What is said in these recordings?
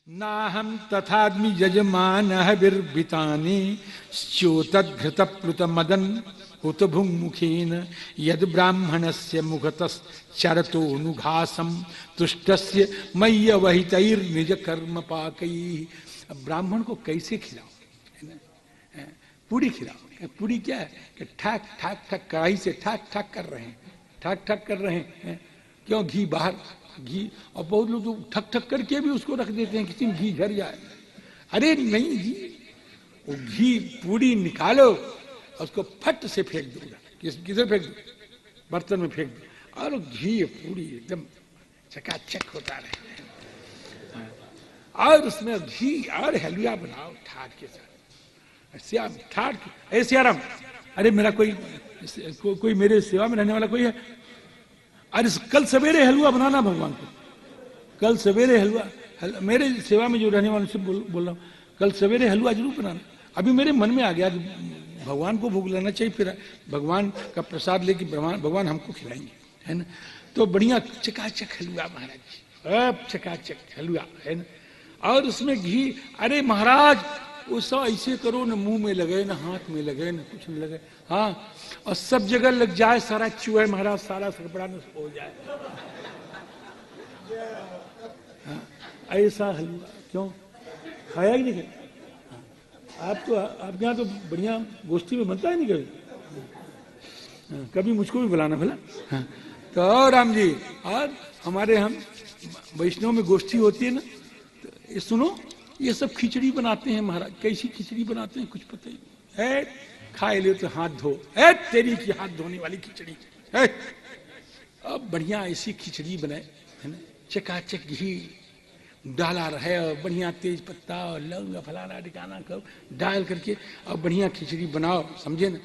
नाहं तथाद्मि यजमानः विर्भितानि स्योतद्घृतप्लुत मदन हुतभुङ्मुखेन यद ब्राह्मणस्य मुखतश्चरतोऽनुघासं तुष्टस्य मय्यवहितैर्निज कर्म पाकैः। अब ब्राह्मण को कैसे खिलाओ, है ना? पूरी खिलाओ। पूरी क्या है कि ठाक ठाक ठाक कढ़ाई से ठाक ठाक कर रहे हैं, ठाक ठाक कर रहे हैं। क्यों? घी बाहर, घी। और बहुत लोग तो ठक ठक करके भी उसको रख देते हैं, किसी में घी झर जाए। अरे नहीं जी, वो घी पूरी निकालो और उसको फट से फेंक दो। किधर फेंक दो? बर्तन में फेंक दो, और घी पूरी एकदम चकाचक होता रहे। और उसमें घी और हलवा बनाओ ठाट के साथ, ठाट ऐसे आराम। अरे मेरा कोई मेरे सेवा में रहने वाला कोई है? अरे कल सवेरे हलवा बनाना भगवान को, कल सवेरे हलवा, मेरे सेवा में जो रहने वाले से बोल रहा हूँ, कल सवेरे हलवा जरूर बनाना। अभी मेरे मन में आ गया भगवान को भोग लेना चाहिए, फिर भगवान का प्रसाद लेके भगवान हमको खिलाएंगे, है ना? तो बढ़िया चकाचक हलवा महाराज जी, अब चकाचक हलवा, है ना? और उसमें घी। अरे महाराज वो सब ऐसे करो, न मुंह में लगे, न हाथ में लगे, न कुछ नहीं लगे, हाँ, और सब जगह लग जाए, सारा चूहे महाराज, सारा सरपड़ा न हो जाए। हाँ, ऐसा हलवा क्यों खाया ही नहीं खाया? आप आपके यहाँ तो बढ़िया गोष्ठी में बनता है नहीं कभी? कभी मुझको भी बुलाना भला। हाँ, तो राम जी, और हमारे हम वैष्णव में गोष्ठी होती है ना, तो ये सुनो, ये सब खिचड़ी बनाते हैं महाराज। कैसी खिचड़ी बनाते हैं कुछ पता ही नहीं है। खाए ले तो हाथ धो, है तेरी की हाथ धोने वाली खिचड़ी है। अब बढ़िया ऐसी खिचड़ी बनाए, है ना? चकाचक घी डाला रहे और बढ़िया तेज पत्ता और लौंग फलाना ठिकाना कब डाल करके और बढ़िया खिचड़ी बनाओ, समझे ना?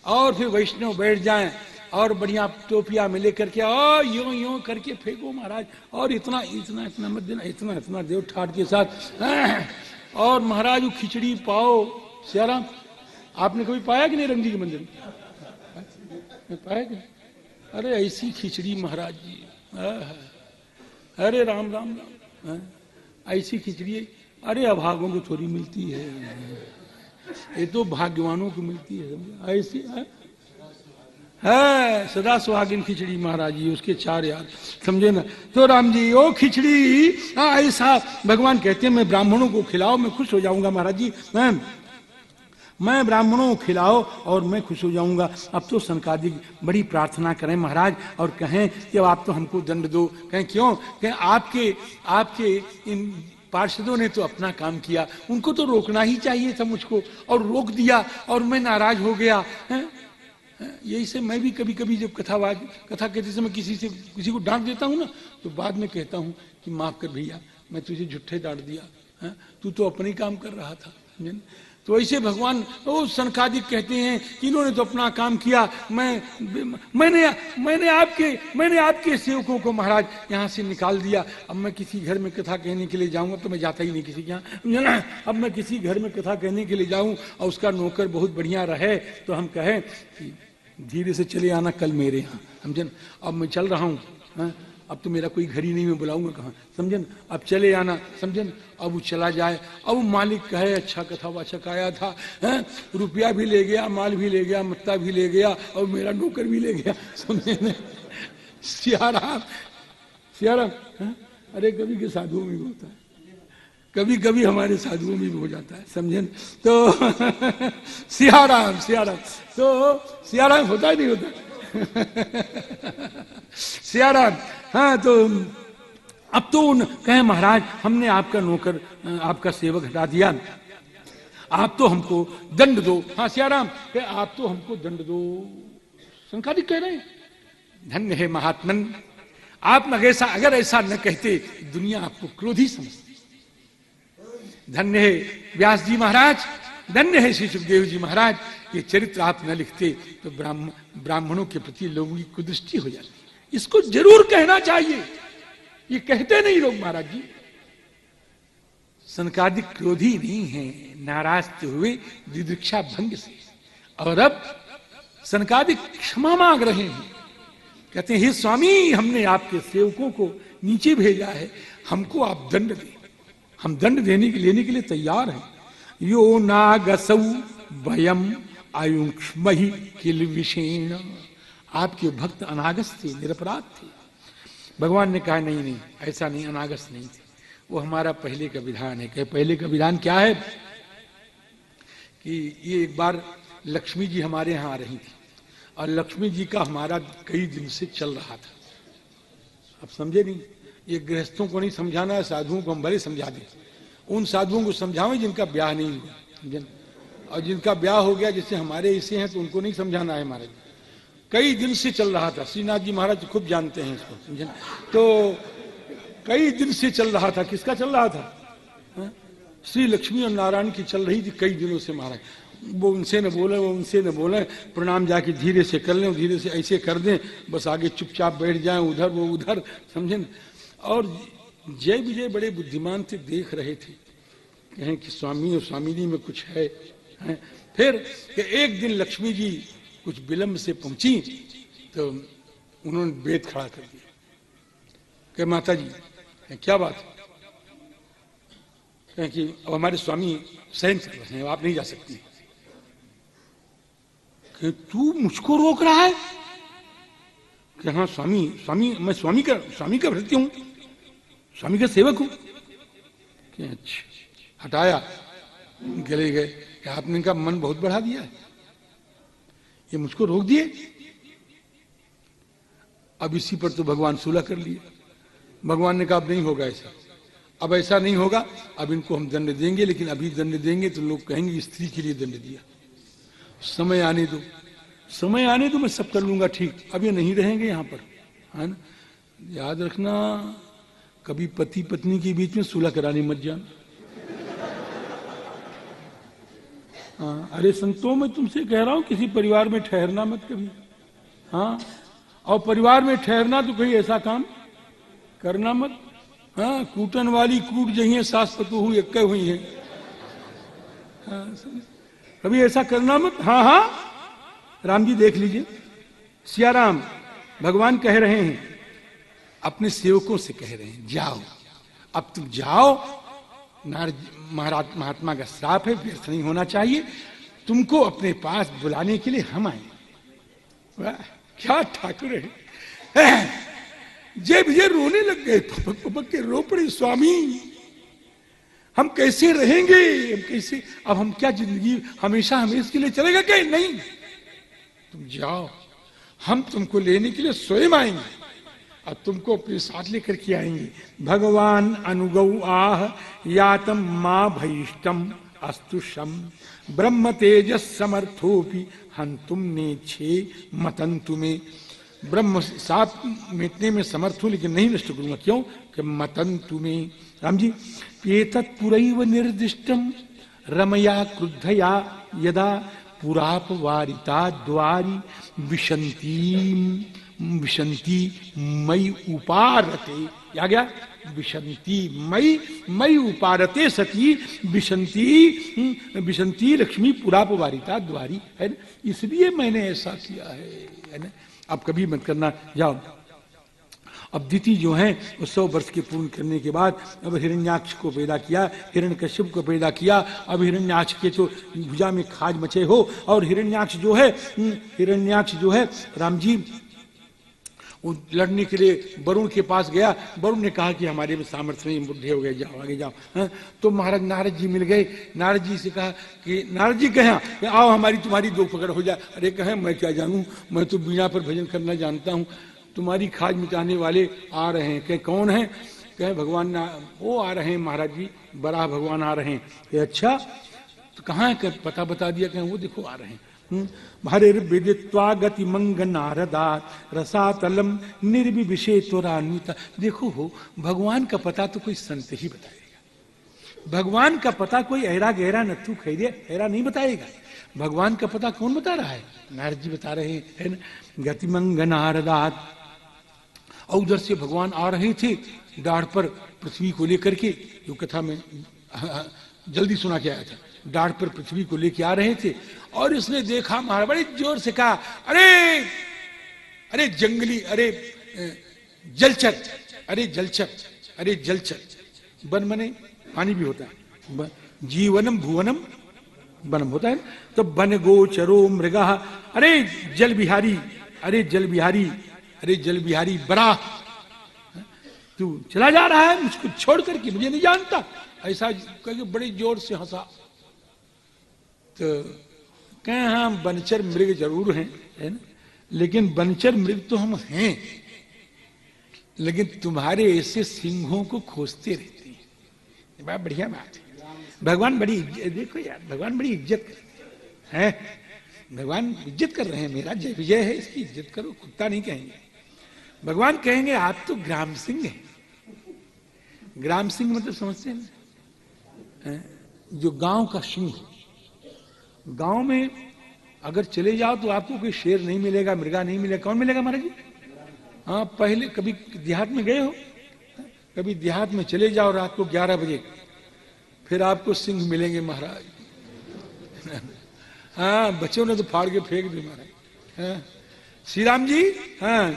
और फिर वैष्णव बैठ जाएं और बढ़िया टोपिया में लेकर के और यूं यूं करके फेंको महाराज। और इतना इतना इतना मत देना, इतना इतना देव ठाट के साथ। और महाराज वो खिचड़ी पाओ। सियाराम, आपने कभी पाया कि नहीं रंग जी के मंदिर में? पाया कि? अरे ऐसी खिचड़ी महाराज जी, अरे राम राम राम, ऐसी खिचड़ी अरे अभागों को थोड़ी मिलती है, ये तो भाग्यवानों को मिलती है, ऐसी है सदा सुहागिन खिचड़ी महाराज जी, उसके चार यार, समझे ना? तो राम जी वो खिचड़ी ऐसा भगवान कहते हैं मैं ब्राह्मणों को खिलाओ, मैं खुश हो जाऊंगा महाराज जी, मैं ब्राह्मणों को खिलाओ और मैं खुश हो जाऊंगा। अब तो सनकादिक बड़ी प्रार्थना करें महाराज और कहें कि आप तो हमको दंड दो। कहें क्यों? कहें आपके इन पार्षदों ने तो अपना काम किया, उनको तो रोकना ही चाहिए था मुझको, और रोक दिया और मैं नाराज हो गया। यही से मैं भी कभी कभी जब कथा कहते समय किसी को डांट देता हूँ ना, तो बाद में कहता हूँ कि माफ कर भैया, मैं तुझे झूठे डांट दिया, तू तो अपने काम कर रहा था। तो ऐसे भगवान वो सनकादिक कहते हैं कि इन्होंने तो अपना काम किया, मैंने आपके सेवकों को महाराज यहाँ से निकाल दिया। अब मैं किसी घर में कथा कहने के लिए जाऊंगा तो मैं जाता ही नहीं किसी के यहाँ। अब मैं किसी घर में कथा कहने के लिए जाऊं और उसका नौकर बहुत बढ़िया रहे तो हम कहें कि धीरे से चले आना कल मेरे यहाँ, समझे ना? अब मैं चल रहा हूँ, अब तो मेरा कोई घर ही नहीं, मैं बुलाऊंगा कहाँ, समझे ना? अब चले आना, समझे ना? अब वो चला जाए, अब वो मालिक कहे अच्छा कथावाचक आया था, रुपया भी ले गया, माल भी ले गया, मत्ता भी ले गया और मेरा नौकर भी ले गया, समझे ना? सियाराम सियाराम। अरे कभी के साधुओं में भी होता है, कभी कभी हमारे साधुओं में भी हो जाता है, समझे ना? तो सियाराम सियाराम, तो सियाराम होता ही नहीं होता। सियाराम। हाँ, तो अब तो कहे महाराज हमने आपका नौकर, आपका सेवक हटा दिया, आप तो हमको दंड दो। हाँ सियाराम, आप तो हमको दंड दो। संकादिक कह रहे हैं धन्य है महात्मन, आप अगर ऐसा न कहते दुनिया आपको क्रोधी समझती। धन्य है व्यास जी महाराज, धन्य है श्री सुखदेव जी महाराज, ये चरित्र आप न लिखते तो ब्राह्मणों के प्रति लोगों की कुदृष्टि हो जाती। इसको जरूर कहना चाहिए, ये कहते नहीं लोग महाराज जी। सनकादिक क्रोधी नहीं है, नाराज तो हुए दिदृक्षा भंग से, और अब सनकादिक क्षमा मांग रहे हैं, कहते हैं हे स्वामी हमने आपके सेवकों को नीचे भेजा है, हमको आप दंड दें। हम दंड लेने के लिए तैयार हैं। यो नागसौ भयम आयुष्महि किल विषेण। आपके भक्त अनागस थे, निरपराध थे। भगवान ने कहा नहीं नहीं, ऐसा नहीं, अनागस नहीं थे, वो हमारा पहले का विधान है। कहे पहले का विधान क्या है? कि ये एक बार लक्ष्मी जी हमारे यहाँ आ रही थी और लक्ष्मी जी का हमारा कई दिन से चल रहा था। अब समझे नहीं, ये गृहस्थों को नहीं समझाना है, साधुओं को हम भले समझा दें। उन साधुओं को समझावें जिनका ब्याह नहीं हुआ, और जिनका ब्याह हो गया, जैसे हमारे ऐसे हैं, तो उनको नहीं समझाना है। महाराज कई दिन से चल रहा था, श्रीनाथ जी महाराज खूब जानते हैं इसको, समझे? तो कई दिन से चल रहा था। किसका चल रहा था? हा? श्री लक्ष्मी और नारायण की चल रही थी कई दिनों से। महाराज वो उनसे न बोले, वो उनसे न बोले, प्रणाम जाके धीरे से कर लें, धीरे से ऐसे कर दें, बस आगे चुपचाप बैठ जाएं, उधर वो उधर, समझे न? और जय विजय बड़े बुद्धिमान थे, देख रहे थे, कहें कि स्वामी और स्वामिनी में कुछ है। फिर एक दिन लक्ष्मी जी कुछ विलंब से पहुंची तो उन्होंने वेद खड़ा कर दिया कि माता जी क्या बात है? कहें कि अब हमारे स्वामी शयन कर रहे हैं, आप नहीं जा सकती। कि तू मुझको रोक रहा है? कि हाँ स्वामी, स्वामी मैं स्वामी का भृत्य हूं, स्वामी का सेवक हूं। कि अच्छा, हटाया, गले गए कि आपने इनका मन बहुत बढ़ा दिया है, ये मुझको रोक दिए। अब इसी पर तो भगवान सुलह कर लिए। भगवान ने कहा अब नहीं होगा ऐसा, अब ऐसा नहीं होगा, अब इनको हम दंड देंगे, लेकिन अभी दंड देंगे तो लोग कहेंगे स्त्री के लिए दंड दिया। समय आने दो, समय आने दो, मैं सब कर लूंगा ठीक। अब ये नहीं रहेंगे यहाँ पर, है ना? याद रखना, कभी पति पत्नी के बीच में सुलह कराने मत जाना। हाँ, अरे संतों, मैं तुमसे कह रहा हूं किसी परिवार में ठहरना मत कभी। हाँ, और परिवार में ठहरना तो कोई ऐसा काम करना मत। हाँ, कूटन वाली कूट जही सास पतु हुई एक हुई है। हाँ, कभी ऐसा करना मत। हाँ हाँ, राम जी देख लीजिए, सिया राम भगवान कह रहे हैं, अपने सेवकों से कह रहे हैं, जाओ अब तुम जाओ, महाराज महात्मा का श्राप है, व्यर्थ नहीं होना चाहिए, तुमको अपने पास बुलाने के लिए हम आए। वाह क्या ठाकुर है। जय विजय रोने लग गए, पपक पपक के रो पड़े, स्वामी हम कैसे रहेंगे, हम कैसे, अब हम क्या जिंदगी हमेशा हमेशा के लिए चलेगा क्या? नहीं, तुम जाओ, हम तुमको लेने के लिए स्वयं आएंगे और तुमको अपने साथ लेकर के आएंगे। भगवान अनुगौ आह यातम मां भयिष्टम अस्तुषम ब्रह्म तेजस समर्थोपि हंतुम नेच्छे मतंतु में। ब्रह्म साप मिटने में समर्थ हूं, लेकिन नहीं नष्ट करूंगा। क्यों? कि मतंतु में। राम जी, एतत् पुरैव निर्दिष्टम रमया क्रुद्धया यदा पुरापवारिता द्वारी विशंति मई उपारते। क्या गया? विशंति मई उपारते सती विशंति लक्ष्मी पुरापवारिता द्वारी, है ना? इसलिए मैंने ऐसा किया है ना? अब कभी मत करना, जाओ। अब दिति जो है वो 100 वर्ष के पूर्ण करने के बाद अब हिरण्याक्ष को पैदा किया, हिरण्यकश्यप को पैदा किया। अब हिरण्याक्ष के तो भुजा में खाज मचे हो, और हिरण्याक्ष जो है राम जी वो लड़ने के लिए वरुण के पास गया। वरुण ने कहा कि हमारे में सामर्थ्य नहीं, बुढ़े हो गए, जाओ आगे जाओ। तो महाराज नारद जी मिल गए। नारद जी से कहा कि नारद जी कहे आओ हमारी तुम्हारी दो पकड़ हो जाए। अरे कहे मैं क्या जानूं, मैं तो बीणा पर भजन करना जानता हूं, तुम्हारी खाज मिटाने वाले आ रहे हैं। कहे कौन है? कहे भगवान वो आ रहे हैं महाराज जी, बराह भगवान आ रहे हैं। कहे अच्छा, तो कहाँ है? पता बता दिया। कहे वो देखो आ रहे हैं। हरिर्विदित्वा गति मंग नारदा रसातलम निर्विशेषोरान्विता। देखो हो, भगवान का पता तो कोई संत ही बताएगा। भगवान का पता कोई ऐरा गहरा नथु खैरे ऐरा नहीं बताएगा। भगवान का पता कौन बता रहा है? नारद जी बता रहे हैं ना। गतिमंग नारदात, और उधर से भगवान आ रहे थे डाढ़ पर पृथ्वी को लेकर के, जो कथा में जल्दी सुना के आया था। डाढ़ पर पृथ्वी को लेके आ रहे थे और इसने देखा, महाराज बड़े जोर से कहा, अरे अरे जंगली, अरे जलचर, अरे जलचर, अरे जलचर। वन मने पानी भी होता है, जीवनम भुवनम वनम होता है। तो वन गोचरो मृगा, अरे जल बिहारी, अरे जल बिहारी, अरे जल बिहारी बड़ा, तू चला जा रहा है मुझको छोड़ करके, मुझे नहीं जानता, ऐसा करके बड़े जोर से हंसा। तो कहें हाँ बनचर मृग जरूर हैं, है ना, लेकिन बनचर मृग तो हम हैं, लेकिन तुम्हारे ऐसे सिंहों को खोजते रहते हैं। बड़ा बढ़िया बात है। भगवान बड़ी देखो यार, भगवान बड़ी इज्जत करते हैं, भगवान इज्जत कर रहे हैं, मेरा जय विजय है, इसकी इज्जत करो, कुत्ता नहीं कहेंगे। भगवान कहेंगे आप तो ग्राम सिंह हैं। ग्राम सिंह मतलब समझते हैं, जो गांव का सिंह। गांव में अगर चले जाओ तो आपको कोई शेर नहीं मिलेगा, मृगा नहीं मिलेगा, कौन मिलेगा महाराज जी? हाँ, पहले कभी देहात में गए हो, कभी देहात में चले जाओ रात को 11 बजे, फिर आपको सिंह मिलेंगे महाराज। हाँ, बच्चों ने तो फाड़ के फेंक दी महाराज। हाँ, श्री राम जी, हाँ,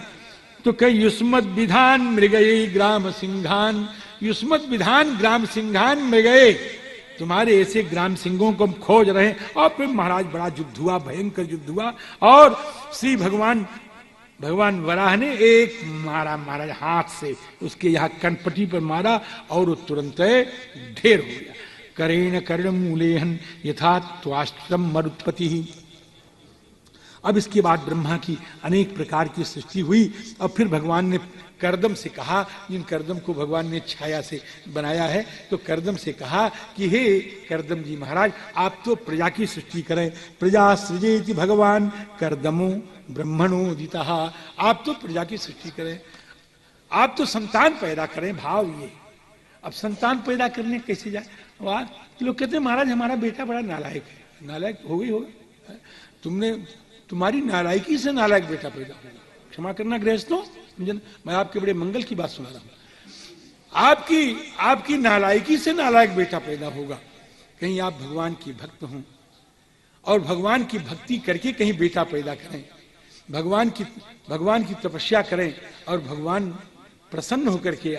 तो कई युष्मत विधान मृगये ग्राम सिंहान, युष्मत विधान ग्राम सिंहान मृगये, तुम्हारे ऐसे ग्राम सिंहों को हम खोज रहे हैं। और फिर महाराज बड़ा युद्ध हुआ, भयंकर युद्ध हुआ, और श्री भगवान वराह ने एक मारा महाराज हाथ से, उसके यहाँ कनपटी पर मारा और वो तुरंत ढेर हो गया। करेण कर्ण मूलेहन यथा त्वाष्ट्रम मरुत्पति। अब इसके बाद ब्रह्मा की अनेक प्रकार की सृष्टि हुई, और फिर भगवान ने करदम से कहा, जिन करदम को भगवान ने छाया से बनाया है, तो करदम से कहा कि हे करदम जी महाराज, आप तो प्रजा की सृष्टि करें। प्रजा सृजेति भगवान करदमो ब्रह्मणो दिता, आप तो प्रजा की सृष्टि करें, आप तो संतान पैदा करें। भाव ये, अब संतान पैदा करने कैसे जाए? वाह, लोग कहते हैं महाराज हमारा बेटा बड़ा नालायक है। नालायक हो गई होगा, तुम्हारी नालायकी से नालायक बेटा पैदा होगा। क्षमा करना गृहस्थों, मैं आपके बड़े मंगल की बात सुना रहा हूं। आपकी नालायकी से नालायक बेटा पैदा होगा। कहीं आप भगवान की भक्त हों और भगवान की भक्ति करके कहीं बेटा पैदा करें, भगवान की तपस्या करें, और भगवान प्रसन्न होकर के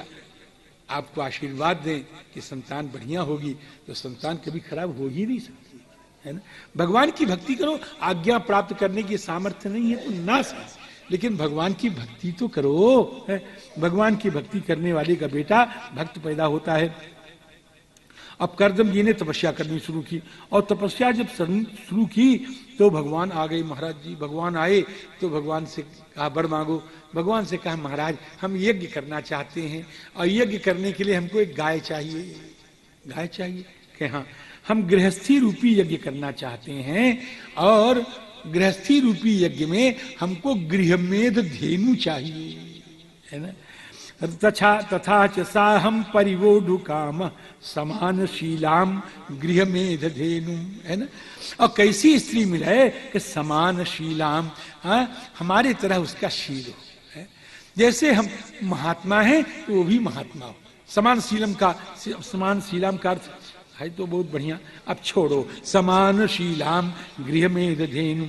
आपको आशीर्वाद दें कि संतान बढ़िया होगी, तो संतान कभी खराब हो ही नहीं सकती, है ना। भगवान की भक्ति करो, आज्ञा प्राप्त करने की सामर्थ्य नहीं है तो ना सही, लेकिन भगवान की भक्ति तो करो। भगवान की भक्ति करने वाले का बेटा भक्त पैदा होता है। अब करदम जी ने तपस्या करनी शुरू की, और तपस्या जब शुरू की तो भगवान आ गए। महाराज जी भगवान आए तो भगवान से कहा वर मांगो। भगवान से कहा महाराज हम यज्ञ करना चाहते हैं, और यज्ञ करने के लिए हमको एक गाय चाहिए। गाय चाहिए? कि हाँ, हम गृहस्थी रूपी यज्ञ करना चाहते हैं, और गृहस्थी रूपी यज्ञ में हमको गृहमेध धेनु चाहिए, है ना। तथा च साहम परिवोढु काम समान शीलाम गृहमेध धेनु, है ना। और कैसी स्त्री मिले कि समान शीलाम, हमारे तरह उसका शील हो, है? जैसे हम महात्मा हैं तो वो भी महात्मा हो। समान शीलम का अर्थ है तो बहुत बढ़िया। अब छोड़ो, समान शीलाम गृहमेध धेनु।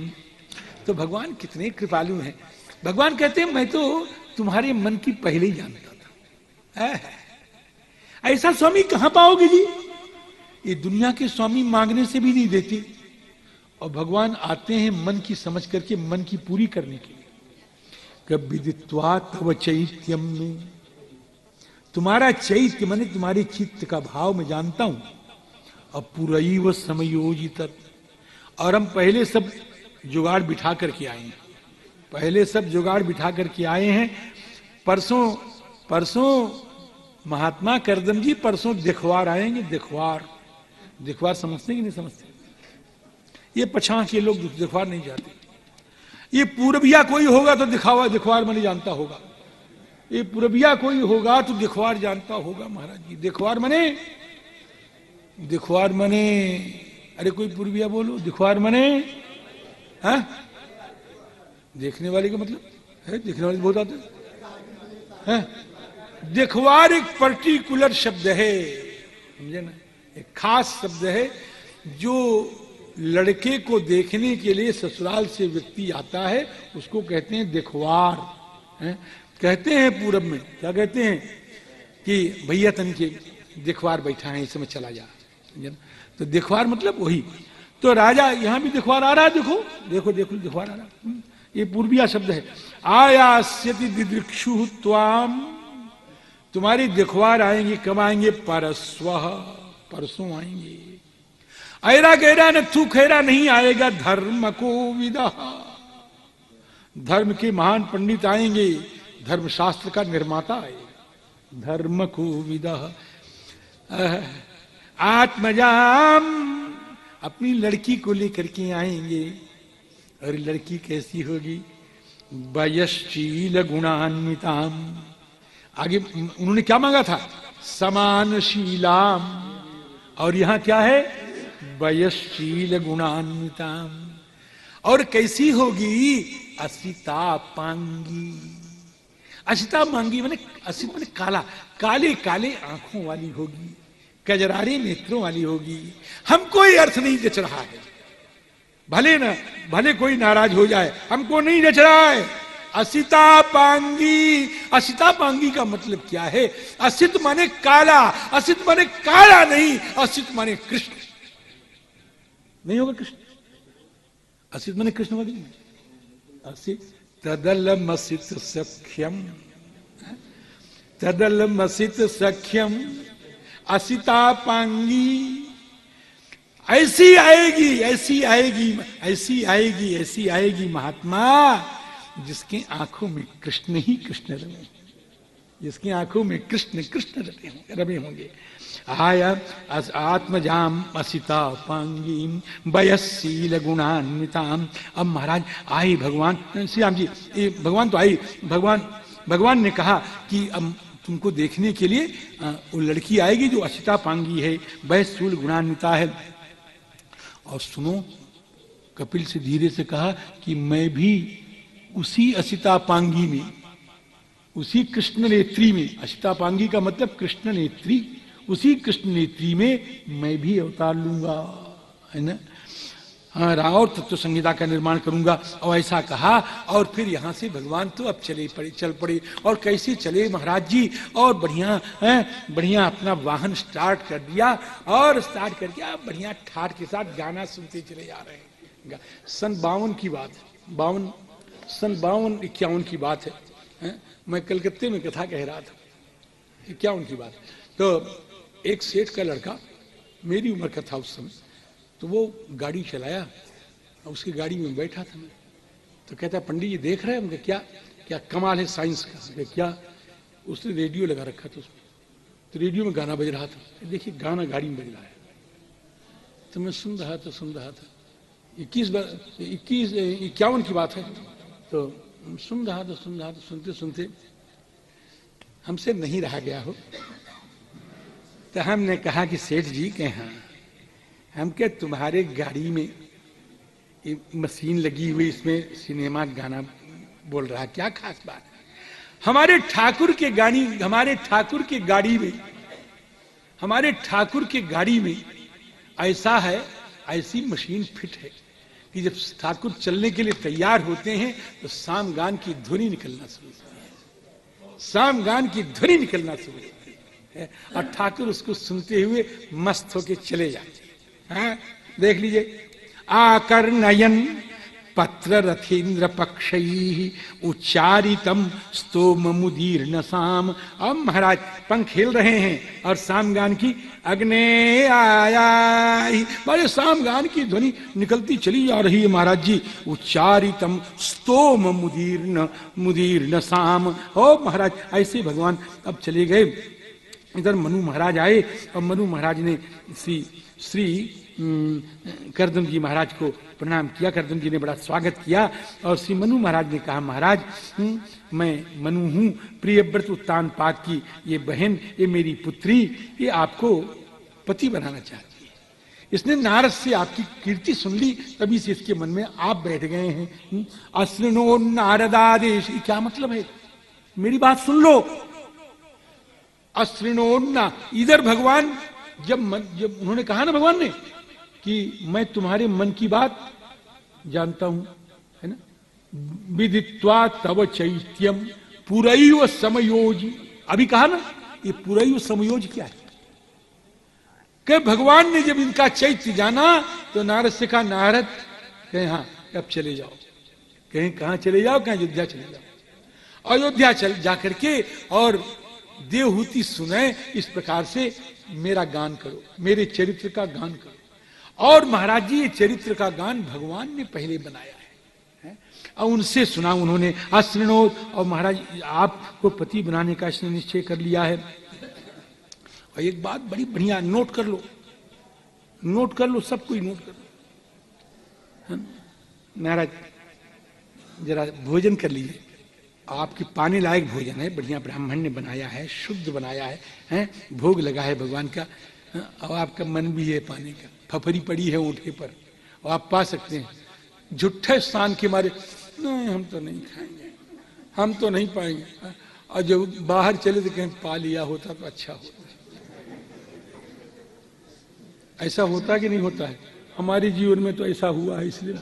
तो भगवान कितने कृपालु हैं। भगवान कहते हैं मैं तो तुम्हारे मन की पहले ही जानता था। ऐसा स्वामी कहां पाओगे जी? ये दुनिया के स्वामी मांगने से भी नहीं देते, और भगवान आते हैं मन की समझ करके, मन की पूरी करने के लिए। कब विदित्वा तव चैत्यम में, तुम्हारा चैत्य माने तुम्हारे चित्त का भाव मैं जानता हूं। अब पुरैव समयोजित, और हम पहले सब जुगाड़ बिठा करके आए हैं, पहले सब जुगाड़ बिठा करके आए हैं। परसों महात्मा करदम जी परसों दिखवार आएंगे। दिखवार समझते कि नहीं समझते? ये पछाड़ के लोग दिखवार नहीं जाते। ये पूर्विया कोई होगा तो दिखवार में नहीं जानता होगा। ये पूर्विया कोई होगा तो दिखवार जानता होगा। महाराज जी दिखवार मने, अरे कोई पूर्विया बोलो। दिखवार मने हाँ, देखने वाले का मतलब है, देखने वाले बहुत आते हैं। दिखवार एक पर्टिकुलर शब्द है, समझे ना, एक खास शब्द है। जो लड़के को देखने के लिए ससुराल से व्यक्ति आता है उसको कहते हैं दिखवार। कहते हैं पूरब में क्या कहते हैं कि भैया तन के दिखवार बैठा है, इस समय चला जा। तो दिखवार मतलब वही। तो राजा, यहां भी दिखवार आ रहा है, देखो देखो देखो दिखवार आ रहा है। ये पूर्विया शब्द है। आयास्यति दिदृक्षु त्वाम, तुम्हारी दिखवार आएंगे, कब आएंगे? परस्वः, परसों आएंगे। ऐरा गैरा न तू खैरा नहीं आएगा, धर्म को विदा, धर्म के महान पंडित आएंगे, धर्मशास्त्र का निर्माता आएगा। धर्म को विदा आत्मजाम, अपनी लड़की को लेकर के आएंगे। और लड़की कैसी होगी? वयश्शील गुणान्विताम, आगे उन्होंने क्या मांगा था? समानशीलाम, और यहां क्या है? वयश्शील गुणान्विताम। और कैसी होगी? असितापांगी। असितापांगी माने, असित माने काला, काले काले आंखों वाली होगी, कजरारे नेत्रों वाली होगी। हमको ये अर्थ नहीं जच रहा है, भले ना, भले कोई नाराज हो जाए, हमको नहीं जच रहा है। असितापांगी, असितापांगी का मतलब क्या है? असित माने काला, असित माने काला नहीं, असित माने कृष्ण नहीं होगा। कृष्ण असित माने कृष्ण होगा नहीं। असित तदलमसित सख्यम, तदलमसित सख्यम असितापांगी। ऐसी आएगी, ऐसी आएगी, ऐसी आएगी, ऐसी आएगी महात्मा, जिसके आंखों में कृष्ण ही कृष्ण रमे, जिसकी आंखों में कृष्ण कृष्ण रमे होंगे। आया आत्मजाम असितापांगीम वयस्शील गुणान्विताम। अब महाराज आए भगवान श्री राम जी, भगवान तो आई, भगवान ने कहा कि अब तुमको देखने के लिए वो लड़की आएगी जो असितापांगी है, वयस्शील गुणान्विता है। और सुनो, कपिल से धीरे से कहा कि मैं भी उसी असितापांगी में, उसी कृष्ण नेत्री में, असितापांगी का मतलब कृष्ण नेत्री, उसी कृष्ण नेत्री में मैं भी अवतार लूंगा, है ना। हाँ, और तत्व संहिता का निर्माण करूंगा। और ऐसा कहा, और फिर यहां से भगवान तो अब चल पड़े। और कैसे चले महाराज जी? और बढ़िया बढ़िया अपना वाहन स्टार्ट कर दिया, और स्टार्ट करके आप बढ़िया ठाठ के साथ गाना सुनते चले जा रहे हैं। सन 52 की बात है, सन 52-51 की बात है। मैं कलकत्ते में कथा कह रहा था, 51 की बात। तो एक सेठ का लड़का, मेरी उम्र का था उस समय, तो वो गाड़ी चलाया, और उसकी गाड़ी में बैठा था मैं। तो कहता, पंडित जी देख रहे हैं? हमने क्या क्या कमाल है साइंस का। क्या? उसने रेडियो लगा रखा था उसमें, तो रेडियो में गाना बज रहा था। देखिए गाना गाड़ी में बज रहा है। तो मैं सुन रहा था 51 की बात है। तो सुन रहा था, सुनते सुनते हमसे नहीं रहा गया हो। तो हमने कहा कि सेठ जी के हाँ, हम क्या तुम्हारे गाड़ी में मशीन लगी हुई, इसमें सिनेमा गाना बोल रहा, क्या खास बात है? हमारे ठाकुर के गाड़ी में ऐसा है, ऐसी मशीन फिट है कि जब ठाकुर चलने के लिए तैयार होते हैं तो सामगान की ध्वनि निकलना शुरू होती है, सामगान की ध्वनि निकलना शुरू होती है, और ठाकुर उसको सुनते हुए मस्त होके चले जाते हैं। हाँ, देख लीजिए। आकर नयन पत्र रथेन्द्र पक्षई उच्चारितम स्तोम मुदीर्ण साम। अब महाराज पंख हिल रहे हैं, और सामगान की अग्ने आया, बड़े सामगान की ध्वनि निकलती चली जा रही है महाराज जी। उच्चारितम स्तोम मुदीर्ण साम। ओ महाराज, ऐसे भगवान अब चले गए। इधर मनु महाराज आए, और मनु महाराज ने श्री करदम जी महाराज को प्रणाम किया। करदम जी ने बड़ा स्वागत किया, और श्री मनु महाराज ने कहा, महाराज मैं मनु हूं, प्रियव्रत उत्तान पाद की ये बहन, ये मेरी पुत्री, ये आपको पति बनाना चाहती है। इसने नारद से आपकी कीर्ति सुन ली, तभी से इसके मन में आप बैठ गए हैं। अश्रिनो नारदादेश, क्या मतलब है? मेरी बात सुन लो। अश्रिनोन्ना, इधर भगवान जब उन्होंने कहा ना, भगवान ने कि मैं तुम्हारे मन की बात जानता हूं, है ना। विदित्वा तव चैत्यम पुरैव समयोजी, अभी कहा ना, ये पुरैव समयोज क्या है? कि भगवान ने जब इनका चैत्य जाना तो नारद से कहा, नारद कहें हाँ अब चले जाओ। कहें कहां चले जाओ? कहें अयोध्या चले जाओ। अयोध्या चल जाकर के और देवहूति सुने इस प्रकार से मेरा गान करो, मेरे चरित्र का गान करो। और महाराज जी ये चरित्र का गान भगवान ने पहले बनाया है, और उनसे सुना उन्होंने। अश्रणो, और महाराज आपको पति बनाने का इसने निश्चय कर लिया है। और एक बात बड़ी बढ़िया नोट कर लो, नोट कर लो, सब कोई नोट कर लो। महाराज जरा भोजन कर लीजिए, आपके पाने लायक भोजन है, बढ़िया ब्राह्मण ने बनाया है, शुद्ध बनाया है, भोग लगा है भगवान का, और आपका मन भी है पाने का। फफरी पड़ी है ऊँटे पर और आप पा सकते हैं। झूठे स्थान के मारे नहीं हम तो नहीं खाएंगे, हम तो नहीं पाएंगे। और जब बाहर चले तो कहीं पा लिया होता तो अच्छा होता। ऐसा होता कि नहीं होता है? हमारे जीवन में तो ऐसा हुआ है, इसलिए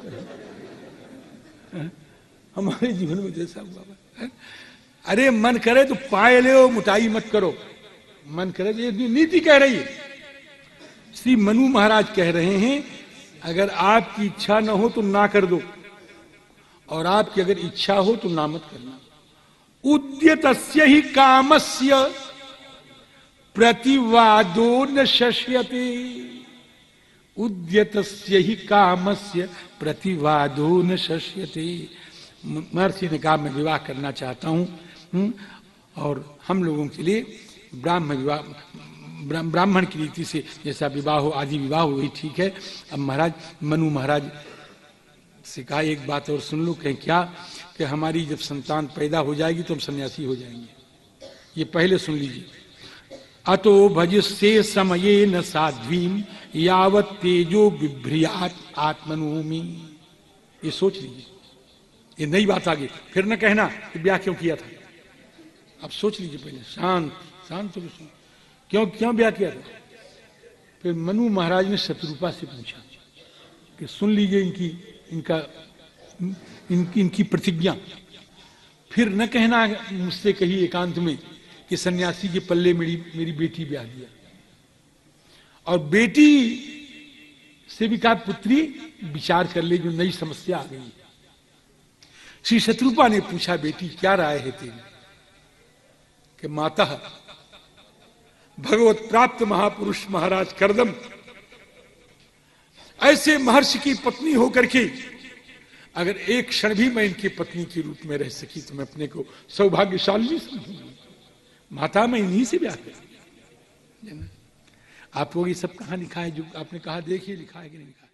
हमारे जीवन में तो ऐसा हुआ है। अरे मन करे तो पाए ले, मुटाई मत करो। मन करे तो, ये नीति कह रही है। श्री मनु महाराज कह रहे हैं अगर आपकी इच्छा न हो तो ना कर दो, और आपकी अगर इच्छा हो तो ना मत करना। उद्यतस्य ही कामस्य प्रतिवादो न शश्यते। उद्यतस्य ही कामस्य प्रतिवादो न शश्यते। महर्षि ने कहा मैं विवाह करना चाहता हूं, और हम लोगों के लिए ब्राह्मण की रीति से जैसा विवाह हो, आदि विवाह हो, वही ठीक है। अब महाराज मनु महाराज से कहा एक बात और सुन लो। कहें क्या? कि हमारी जब संतान पैदा हो जाएगी तो हम सन्यासी हो जाएंगे। ये पहले सुन लीजिए। अतो भजसे समये न साध्वीम यावत तेजो बिभ्रियात आत्मनोमी। ये सोच लीजिए, ये नई बात आ गई। फिर न कहना कि ब्याह क्यों किया था। अब सोच लीजिए पहले, शांत शांत तो सुन, क्यों ब्याह किया था। फिर मनु महाराज ने शत्रुपा से पूछा कि सुन लीजिए इनकी प्रतिज्ञा। फिर न कहना मुझसे कही एकांत में कि सन्यासी के पल्ले मेरी बेटी ब्याह दिया। और बेटी से भी कहा पुत्री विचार कर ले, जो नई समस्या आ गई। श्री शत्रुपा ने पूछा बेटी क्या राय है तेरी? कि माता भगवत प्राप्त महापुरुष महाराज करदम ऐसे महर्षि की पत्नी होकर के अगर एक क्षण भी मैं इनकी पत्नी के रूप में रह सकी तो मैं अपने को सौभाग्यशाली समझूंगी। माता मैं इन्हीं से ब्याह करूंगी। आप लोग ये सब कहां लिखा है जो आपने कहा, देखिए लिखा है कि नहीं लिखा है।